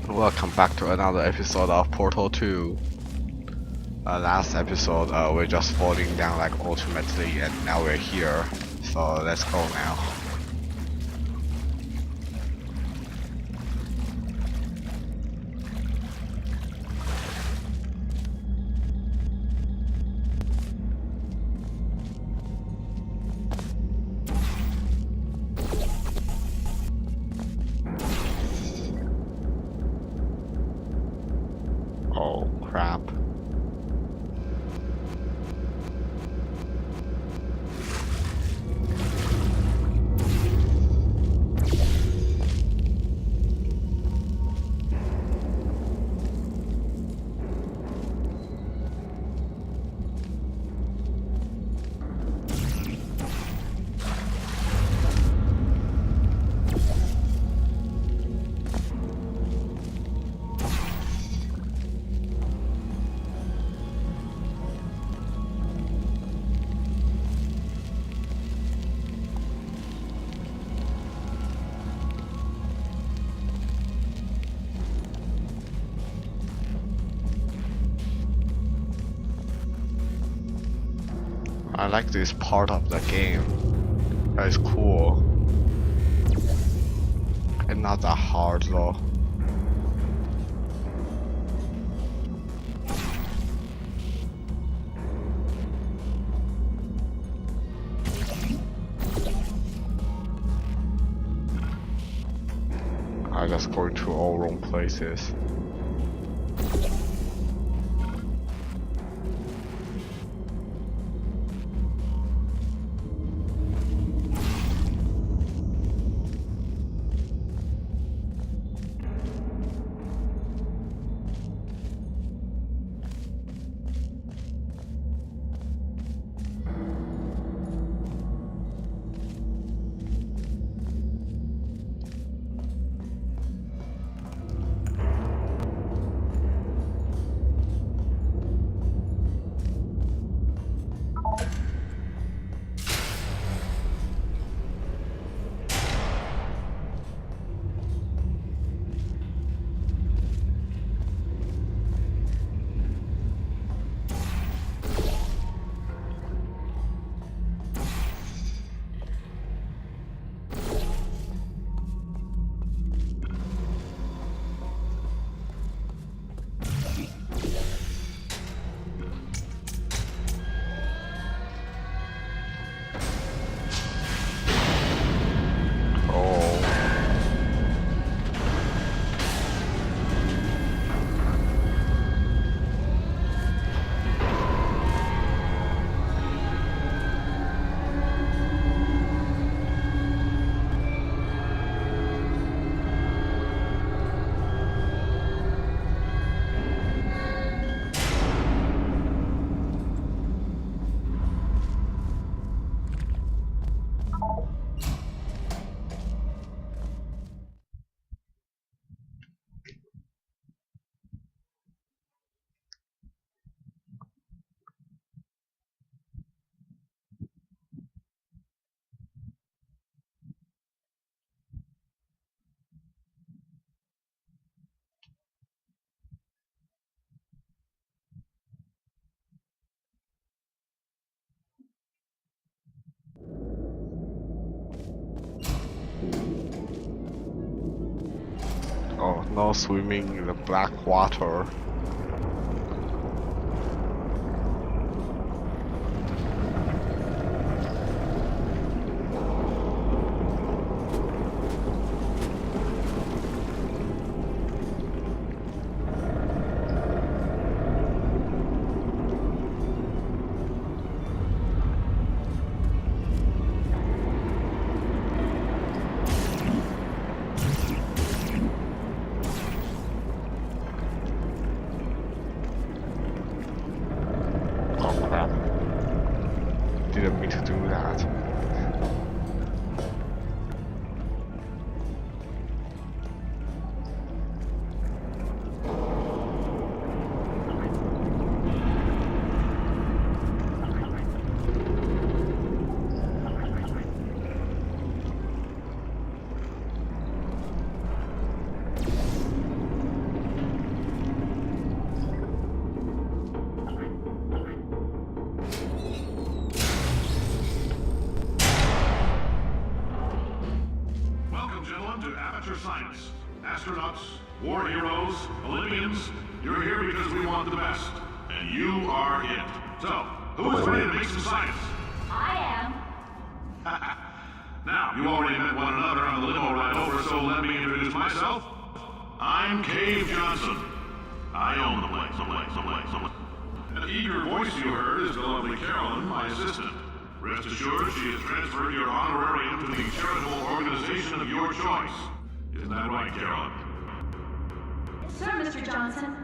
Welcome back to another episode of Portal 2. Last episode, we're just falling down like ultimately, and now we're here. So let's go now. Oh crap. I like this part of the game. It's cool. And not that hard though. I just go to all wrong places. Oh, no swimming in the black water. science. Astronauts, war heroes, Olympians, you're here because we want the best. And you are it. So, who is ready to make some science? I am. Now, you already met one another on the limo ride over, so let me introduce myself. I'm Cave Johnson. I own the place. That eager voice you heard is the lovely Carolyn, my assistant. Rest assured, she has transferred your honorarium to the charitable organization of your choice. Isn't that right, Carolyn? Sir, Mr. Johnson.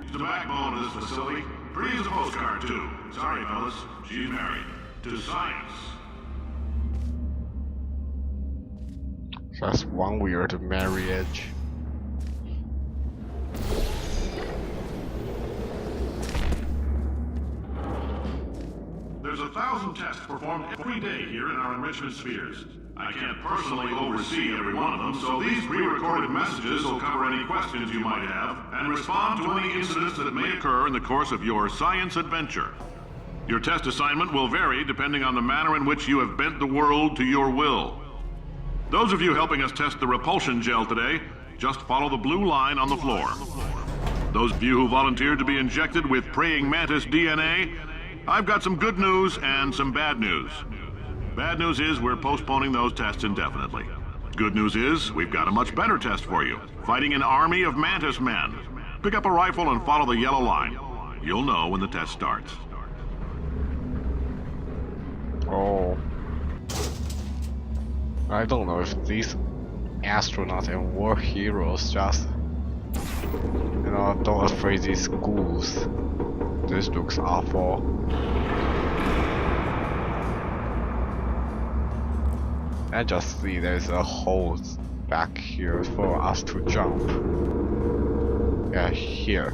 She's the backbone of this facility. Pretty as a postcard, too. Sorry, fellas. She's married. To science. That's one weird marriage. There's 1,000 tests performed every day here in our enrichment spheres. I can't personally oversee every one of them, so these pre-recorded messages will cover any questions you might have and respond to any incidents that may occur in the course of your science adventure. Your test assignment will vary depending on the manner in which you have bent the world to your will. Those of you helping us test the repulsion gel today, just follow the blue line on the floor. Those of you who volunteered to be injected with praying mantis DNA, I've got some good news and some bad news. Bad news is we're postponing those tests indefinitely. Good news is we've got a much better test for you, fighting an army of mantis men. Pick up a rifle and follow the yellow line. You'll know when the test starts. Oh. I don't know if these astronauts and war heroes just, don't afraid these schools. This looks awful. I just see there's a hole back here for us to jump. Yeah, here.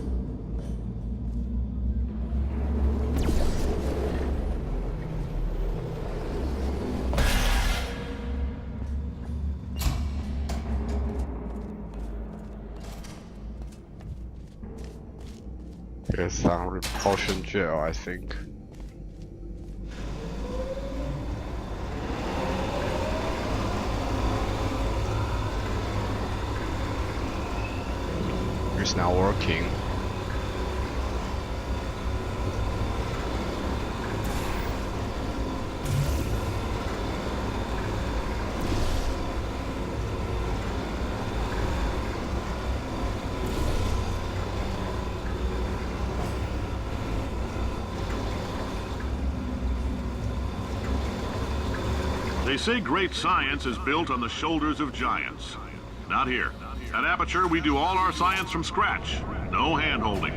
Here's some repulsion gel, I think. It's not working. They say great science is built on the shoulders of giants. Not here. At Aperture, we do all our science from scratch. No hand-holding.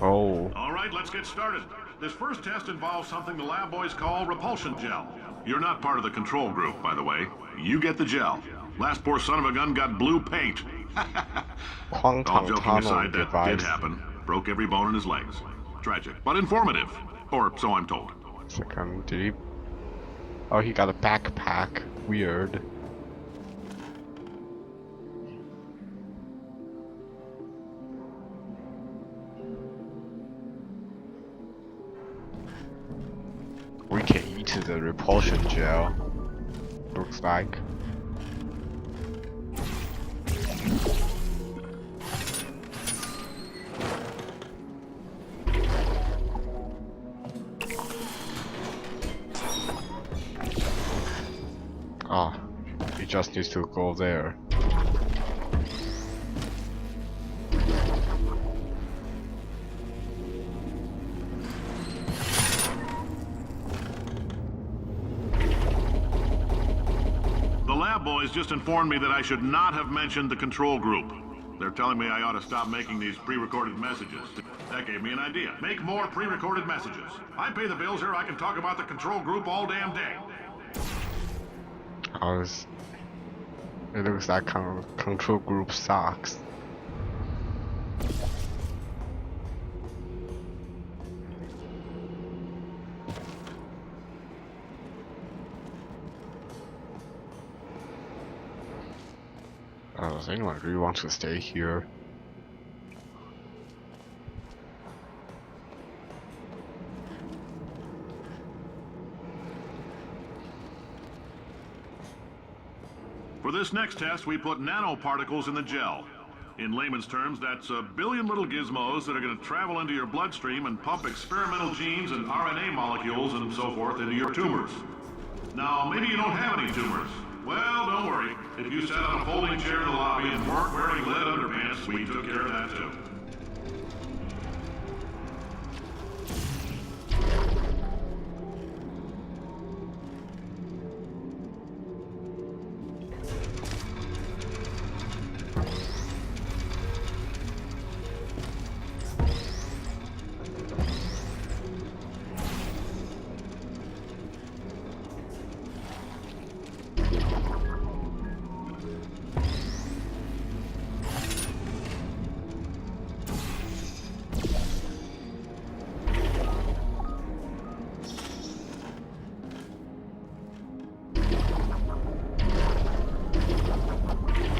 Oh. All right, let's get started. This first test involves something the lab boys call repulsion gel. You're not part of the control group, by the way. You get the gel. Last poor son of a gun got blue paint. All joking aside, that did happen. Broke every bone in his legs. Tragic, but informative. Or so I'm told. Second deep. Oh, he got a backpack. Weird. We can eat the repulsion gel. Looks like. Ah, he just needs to go there. The lab boys just informed me that I should not have mentioned the control group. They're telling me I ought to stop making these pre-recorded messages. That gave me an idea. Make more pre-recorded messages. I pay the bills here, I can talk about the control group all damn day. It looks like control group sucks. Does anyone really want to stay here? this next test, we put nanoparticles in the gel. In layman's terms, that's a billion little gizmos that are going to travel into your bloodstream and pump experimental genes and RNA molecules and so forth into your tumors. Now, maybe you don't have any tumors. Well, don't worry. If you sat on a folding chair in the lobby and weren't wearing lead underpants, we took care of that too.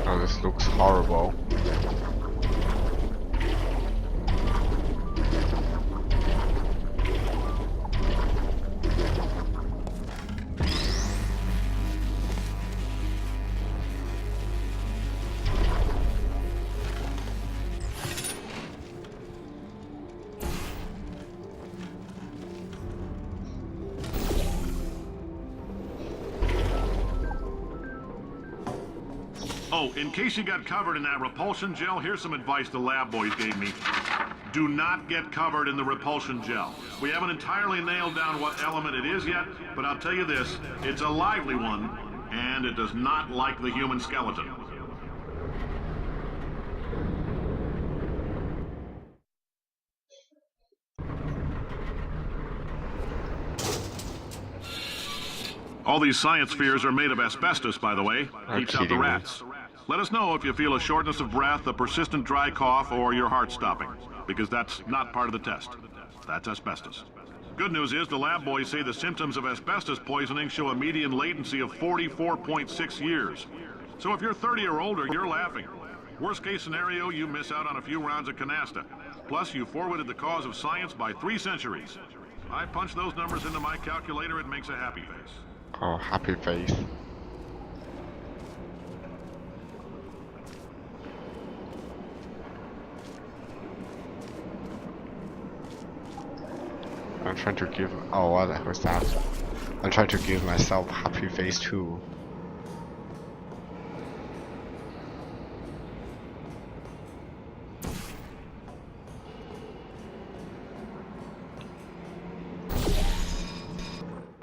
Oh, this looks horrible. Oh, in case you got covered in that repulsion gel, here's some advice the lab boys gave me. Do not get covered in the repulsion gel. We haven't entirely nailed down what element it is yet, but I'll tell you this, it's a lively one, and it does not like the human skeleton. All these science spheres are made of asbestos, by the way. Keeps out the rats. Let us know if you feel a shortness of breath, a persistent dry cough, or your heart stopping, because that's not part of the test. That's asbestos. Good news is the lab boys say the symptoms of asbestos poisoning show a median latency of 44.6 years. So if you're 30 or older, you're laughing. Worst case scenario, you miss out on a few rounds of canasta. Plus, you forwarded the cause of science by 3 centuries. I punch those numbers into my calculator, it makes a happy face. Oh, happy face. I'm trying to give. Oh, what the heck was that? I'm trying to give myself happy face too.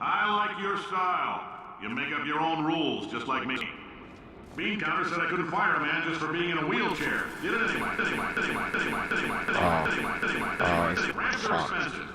I like your style. You make up your own rules, just like me. Bean Counter said I couldn't fire a man just for being in a wheelchair. Did it anyway. Rants are expensive.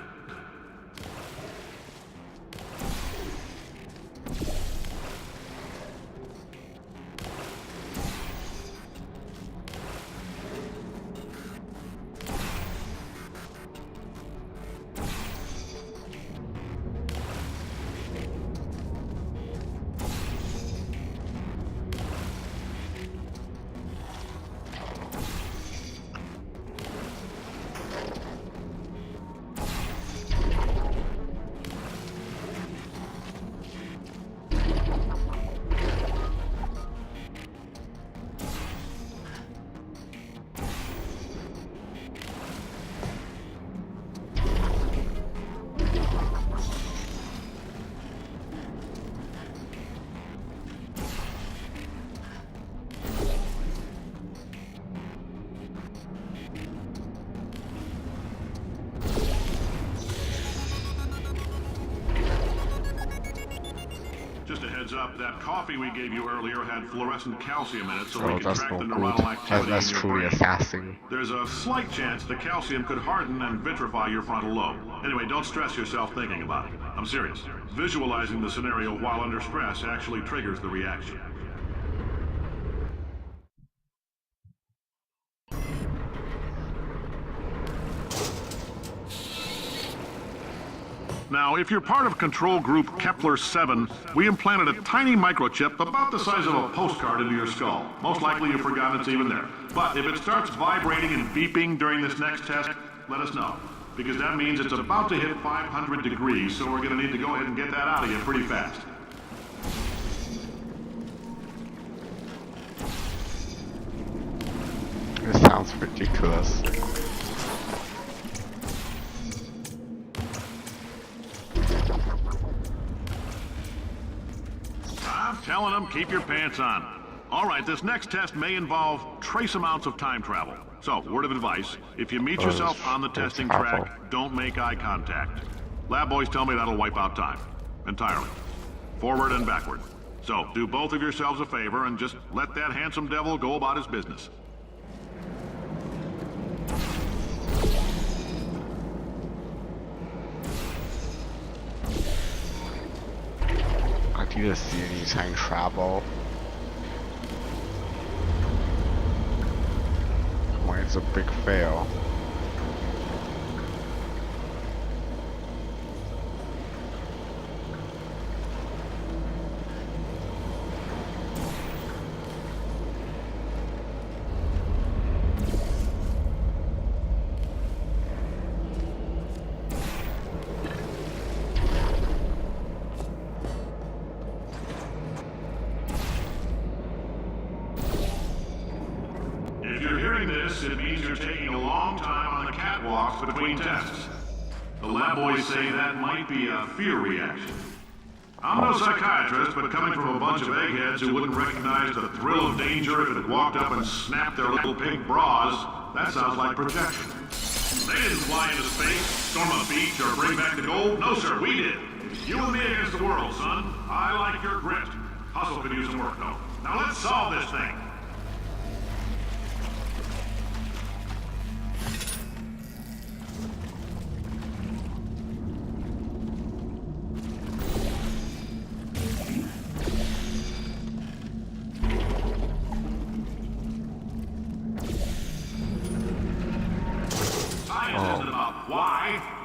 Just a heads up, that coffee we gave you earlier had fluorescent calcium in it, so we can that's track no the good. neuronal activity That's in your truly brain. a fast thing. There's a slight chance the calcium could harden and vitrify your frontal lobe. Anyway, don't stress yourself thinking about it. I'm serious. Visualizing the scenario while under stress actually triggers the reaction. Now, if you're part of control group Kepler-7, we implanted a tiny microchip about the size of a postcard into your skull. Most likely you've forgotten it's even there. But if it starts vibrating and beeping during this next test, let us know. Because that means it's about to hit 500 degrees, so we're going to need to go ahead and get that out of you pretty fast. sounds ridiculous. I'm telling them, keep your pants on. All right, this next test may involve trace amounts of time travel. So, word of advice, if you meet yourself on the testing track, don't make eye contact. Lab boys tell me that'll wipe out time. Entirely. Forward and backward. So, do both of yourselves a favor and just let that handsome devil go about his business. I didn't see any time travel. Well, it's a big fail. If you're hearing this, it means you're taking a long time on the catwalks between tests. The lab boys say that might be a fear reaction. I'm no psychiatrist, but coming from a bunch of eggheads who wouldn't recognize the thrill of danger if it had walked up and snapped their little pink bras, that sounds like projection. They didn't fly into space, storm a beach, or bring back the gold. No, sir, we did. You and me against the world, son. I like your grit. Hustle could use some work, though. Now let's solve this thing.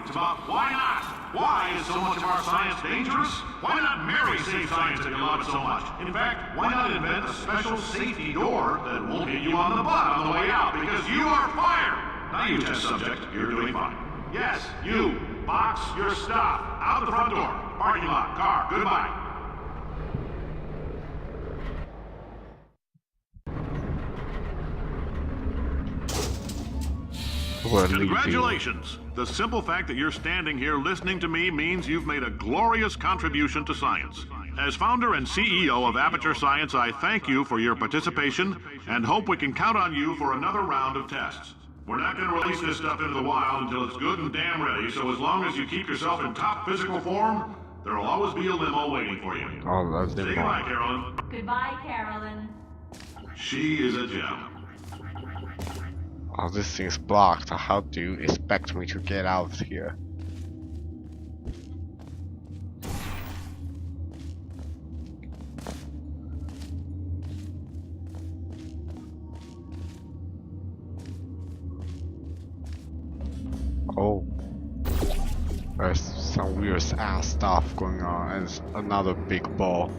It's about why not? Why is so much of our science dangerous? Why not Mary save science if you love it so much? In fact, why not invent a special safety door that won't hit you on the butt on the way out because you are fired? Now you test subject, you're doing fine. Yes, you. Box your stuff. Out the front door. Parking lot. Car. Goodbye. Congratulations! The simple fact that you're standing here listening to me means you've made a glorious contribution to science. As founder and CEO of Aperture Science, I thank you for your participation and hope we can count on you for another round of tests. We're not going to release this stuff into the wild until it's good and damn ready, so as long as you keep yourself in top physical form, there'll always be a limo waiting for you. Oh, that's Say goodbye, Carolyn. Goodbye, Carolyn. She is a gem. Oh, this thing's blocked. How do you expect me to get out of here? Oh. There's some weird ass stuff going on and another big ball.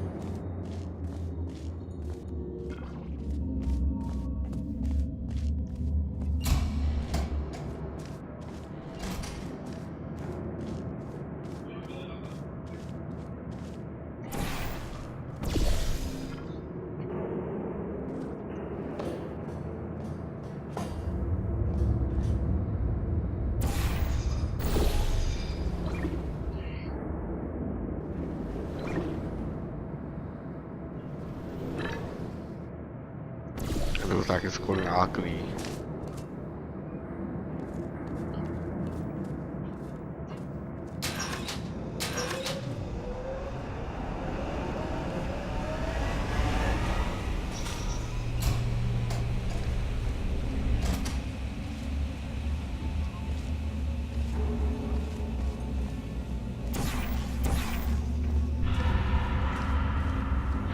It looks like it's going ugly.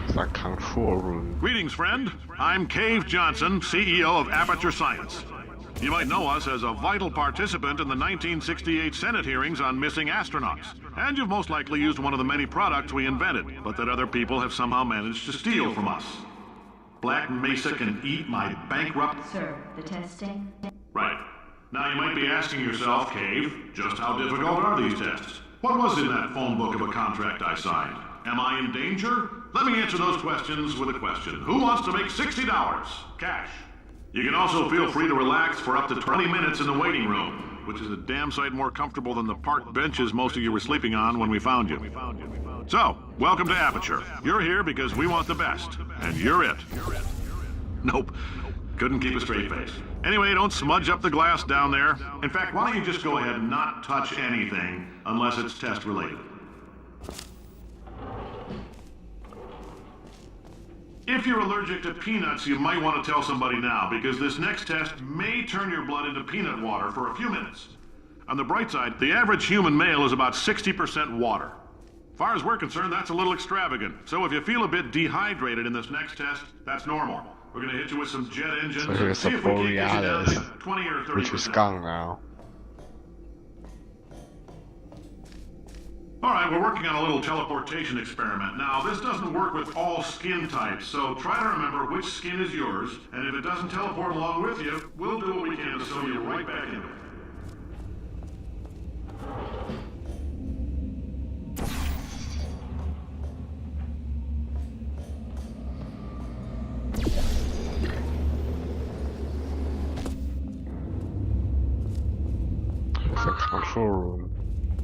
It's like control room. Greetings, friend. I'm Cave Johnson, CEO of Aperture Science. You might know us as a vital participant in the 1968 Senate hearings on missing astronauts. And you've most likely used one of the many products we invented, but that other people have somehow managed to steal from us. Black Mesa can eat my bankrupt... Sir, the testing? Right. Now you might be asking yourself, Cave, just how difficult are these tests? What was in that phone book of a contract I signed? Am I in danger? Let me answer those questions with a question. Who wants to make $60? Cash. You can also feel free to relax for up to 20 minutes in the waiting room, which is a damn sight more comfortable than the park benches most of you were sleeping on when we found you. So, welcome to Aperture. You're here because we want the best, and you're it. Nope. Couldn't keep a straight face. Anyway, don't smudge up the glass down there. In fact, why don't you just go ahead and not touch anything unless it's test related. If you're allergic to peanuts, you might want to tell somebody now, because this next test may turn your blood into peanut water for a few minutes. On the bright side, the average human male is about 60% water. As far as we're concerned, that's a little extravagant. So if you feel a bit dehydrated in this next test, that's normal. We're going to hit you with some jet engines So and here's see the if we can't get you down to Borealis, 20 or 30%. which is gone now. All right, we're working on a little teleportation experiment. Now, this doesn't work with all skin types, so try to remember which skin is yours, and if it doesn't teleport along with you, we'll do what we can to sew you right back into it. It's a control room.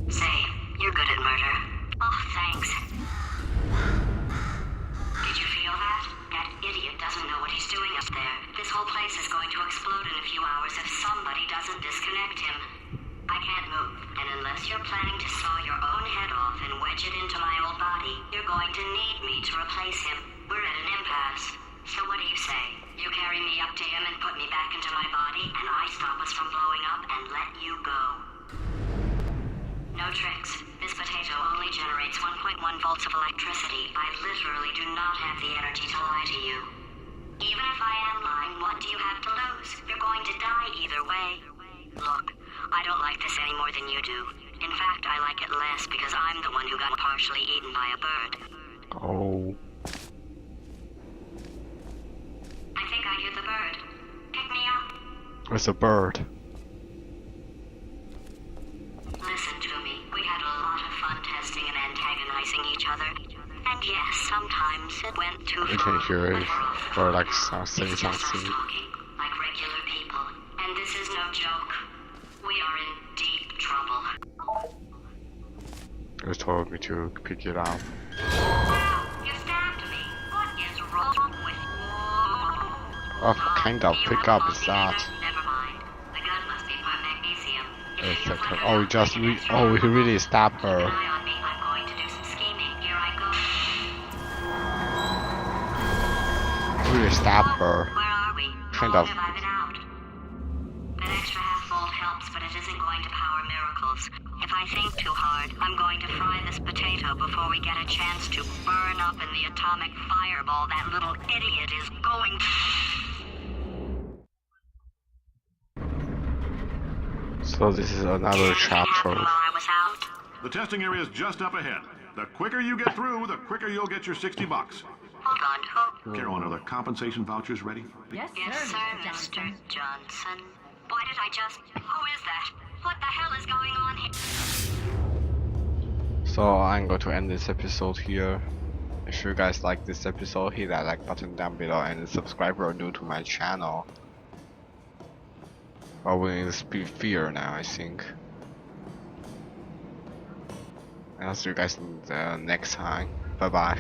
Say, you're good at murder. Oh, thanks. Did you feel that? That idiot doesn't know what he's doing up there. This whole place is going to explode in a few hours if somebody doesn't disconnect him. I can't move, and unless you're planning to saw your own head off and wedge it into my old body, you're going to need me to replace him. We're at an impasse. So what do you say? You carry me up to him and put me back into my body, and I stop us from blowing up and let you go. No tricks. This potato only generates 1.1 volts of electricity. I literally do not have the energy to lie to you. Even if I am lying, what do you have to lose? You're going to die either way. Look, I don't like this any more than you do. In fact, I like it less because I'm the one who got partially eaten by a bird. Oh. I think I hear the bird. Pick me up. It's a bird. Listen to me. We had a lot of fun testing and antagonizing each other. And yes, sometimes it went too far. You can hear it, but or like it's something, just us something. talking, like regular people. And this is no joke. We are in deep trouble. It told me to pick it up. You stabbed me. What is wrong with you? What kind of Do you pickup have is coffee that? there? Never mind. The gun must be for magnesium. If It's it feels like, like oh, a we just mountain against oh, your he really stabbed Keep an her. eye on me. I'm going to do some scheming. Here I go. Really stabbed her. Where are we? Kind How of. long have I been out? An extra half-volt helps, but it isn't going to power miracles. If I think too hard, I'm going to fry this potato before we get a chance to burn up in the atomic fireball that little idiot is going to... So this is another Anything chapter. happened while I was out? The testing area is just up ahead. The quicker you get through, the quicker you'll get your $60. Hold on. Carolyn, are the compensation vouchers ready? Yes, Yes, sir, Mr. Mr. Johnson. Why did I just... Who is that? What the hell is going on here? So I'm going to end this episode here. If you guys like this episode, hit that like button down below and subscribe if you're new to my channel. Or will it be fear now, I think. And I'll see you guys in the next time. Bye bye.